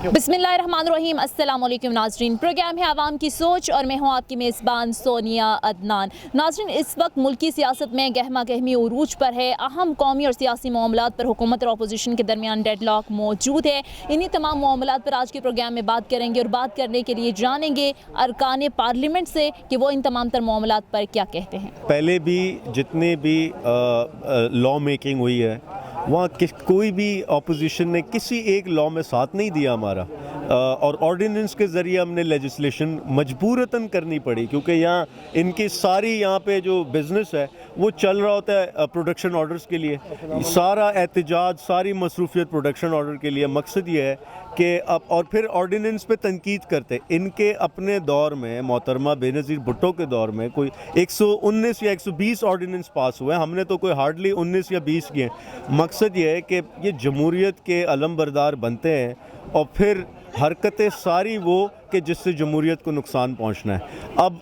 बिस्मिल्लाहिर्रहमानिर्रहीम। अस्सलाम वालेकुम नाज़रीन, प्रोग्राम है आवाम की सोच और मैं हूँ आपकी मेज़बान सोनिया अदनान। नाज़रीन, इस वक्त मुल्की सियासत में गहमा गहमी उरूज पर है। अहम कौमी और सियासी मामलात पर हुकूमत और अपोजिशन के दरमियान डेडलॉक मौजूद है। इन्हीं तमाम मामलात पर आज के प्रोग्राम में बात करेंगे और बात करने के लिए जानेंगे अरकान पार्लियामेंट से कि वो इन तमाम तर मामलात पर क्या कहते हैं। पहले भी जितने भी लॉ मेकिंग हुई है वहाँ कोई भी अपोजिशन ने किसी एक लॉ में साथ नहीं दिया हमारा, और ऑर्डिनेंस के ज़रिए हमने लेजिस्लेशन मजबूरतन करनी पड़ी, क्योंकि यहाँ इनकी सारी यहाँ पे जो बिज़नेस है वो चल रहा होता है प्रोडक्शन ऑर्डर्स के लिए। सारा एहतजाज, सारी मसरूफियत प्रोडक्शन ऑर्डर के लिए। मकसद ये है कि अब और फिर ऑर्डिनेंस पे तनकीद करते। इनके अपने दौर में, मोहतरमा बेनज़ीर भुट्टो के दौर में कोई 119 या 120 ऑर्डिनेंस पास हुए हैं, हमने तो कोई हार्डली 19 या 20 किए। मकसद ये है कि ये जमहूरियत के अलमबरदार बनते हैं और फिर हरकतें सारी वो कि जिससे जमहूरियत को नुकसान पहुंचना है। अब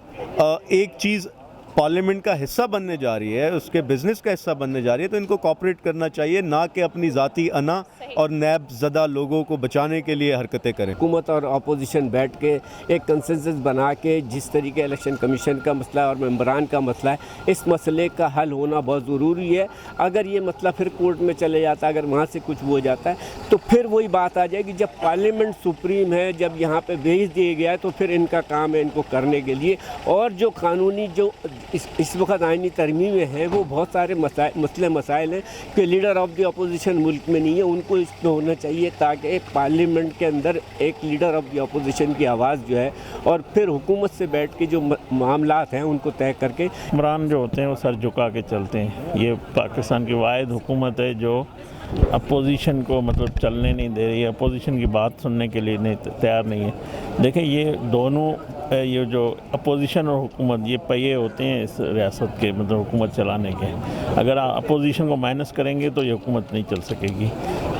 एक चीज़ पार्लियामेंट का हिस्सा बनने जा रही है, उसके बिज़नेस का हिस्सा बनने जा रही है, तो इनको कोऑपरेट करना चाहिए, ना कि अपनी ज़ाती अना और नैब ज़दा लोगों को बचाने के लिए हरकतें करें। हुकूमत और अपोजिशन बैठ के एक कंसेंसस बना के जिस तरीके इलेक्शन कमीशन का मसला और मेंबरान का मसला है, इस मसले का हल होना बहुत ज़रूरी है। अगर ये मसला फिर कोर्ट में चले जाता है, अगर वहाँ से कुछ हो जाता है, तो फिर वही बात आ जाएगी जब पार्लियामेंट सुप्रीम है, जब यहाँ पे भेज दिया गया है, तो फिर इनका काम है इनको करने के लिए। और जो कानूनी जो इस वक्त आइनी तरमीमें हैं वो बहुत सारे मसले मसाइल हैं कि लीडर ऑफ द अपोजिशन मुल्क में नहीं है, उनको इसमें होना चाहिए ताकि पार्लियामेंट के अंदर एक लीडर ऑफ द अपोजिशन की आवाज़ जो है, और फिर हुकूमत से बैठ के जो मामलात हैं उनको तय करके। हुक्मरान जो होते हैं वो सर झुका के चलते हैं। ये पाकिस्तान की वाहिद हुकूमत है जो अपोजिशन को मतलब चलने नहीं दे रही है, अपोजिशन की बात सुनने के लिए नहीं तैयार नहीं है। देखें, ये दोनों ये जो अपोजिशन और हुकूमत, ये पहिए होते हैं इस रियासत के, मतलब हुकूमत चलाने के। अगर अपोजिशन को माइनस करेंगे तो ये हुकूमत नहीं चल सकेगी।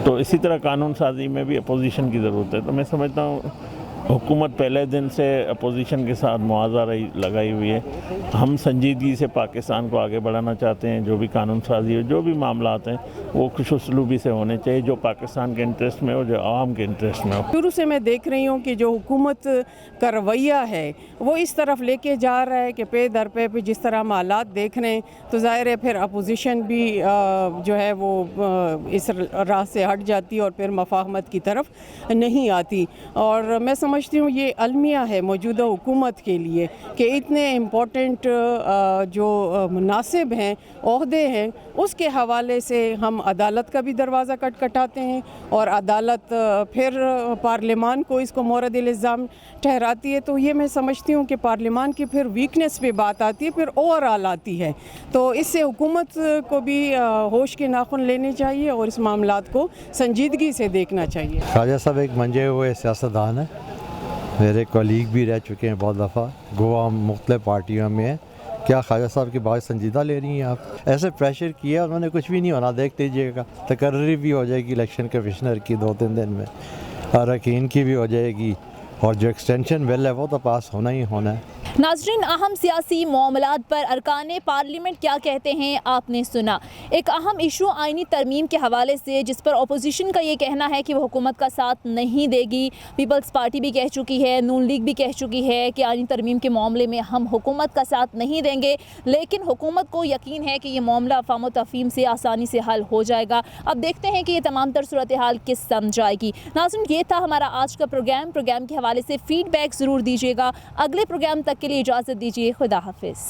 तो इसी तरह कानून साजी में भी अपोजिशन की ज़रूरत है। तो मैं समझता हूँ हुकूमत पहले दिन से अपोजिशन के साथ मुआवजा लगाई हुई है। हम संजीदगी से पाकिस्तान को आगे बढ़ाना चाहते हैं। जो भी कानून साजी हो, जो भी मामलात हैं, वो खुश उसलूबी से होने चाहिए, जो पाकिस्तान के इंटरेस्ट में हो, जो आवाम के इंटरेस्ट में हो। शुरू से मैं देख रही हूँ कि जो हुकूमत का रवैया है वो इस तरफ लेके जा रहा है कि पे दर पे जिस तरह हम हालात देख रहे हैं, तो ज़ाहिर है फिर अपोजिशन भी जो है वो इस राह से हट जाती है और फिर मफाहमत की तरफ नहीं आती। और मैं समझती हूँ ये अलमिया है मौजूदा हुकूमत के लिए कि इतने इम्पोर्टेंट जो मुनासिब हैं, ओहदे हैं, उसके हवाले से हम अदालत का भी दरवाज़ा खटखटाते हैं और अदालत फिर पार्लियामान को इसको मोरद इल्ज़ाम ठहराती है। तो ये मैं समझती हूँ कि पार्लियामान की फिर वीकनेस पे बात आती है, फिर ओवरऑल आती है। तो इससे हुकूमत को भी होश के नाखुन लेने चाहिए और इस मामलात को संजीदगी से देखना चाहिए। ख्वाजा साहब एक मंजे हुए सियासतदान है, मेरे कलीग भी रह चुके हैं बहुत दफ़ा, गोवा मुख्तलिफ पार्टियों में है। क्या ख्वाजा साहब की बात संजीदा ले रही हैं आप? ऐसे प्रेशर किया, उन्होंने कुछ भी नहीं होना, देख लीजिएगा। तकर्री भी हो जाएगी इलेक्शन कमिश्नर की 2-3 दिन में, अरकान की भी हो जाएगी, और जो एक्सटेंशन बिल है वो तो पास होना ही होना है। नाज़रीन, अहम सियासी मामलात पर अरकान पार्लियामेंट क्या कहते हैं आपने सुना। एक अहम इशू आइनी तरमीम के हवाले से, जिस पर अपोजिशन का ये कहना है कि वो हुकूमत का साथ नहीं देगी। पीपल्स पार्टी भी कह चुकी है, नून लीग भी कह चुकी है कि आइनी तरमीम के मामले में हम हुकूमत का साथ नहीं देंगे, लेकिन हुकूमत को यकीन है कि ये मामला अफ़ाम व तफ़हीम से आसानी से हल हो जाएगा। अब देखते हैं कि ये तमाम तर सूरत हाल किस समझाएगी। नाज़रीन, ये था हमारा आज का प्रोग्राम के हवाले से फ़ीडबैक ज़रूर दीजिएगा। अगले प्रोग्राम तक के लिए इजाज़त दीजिए। खुदा हाफिज़।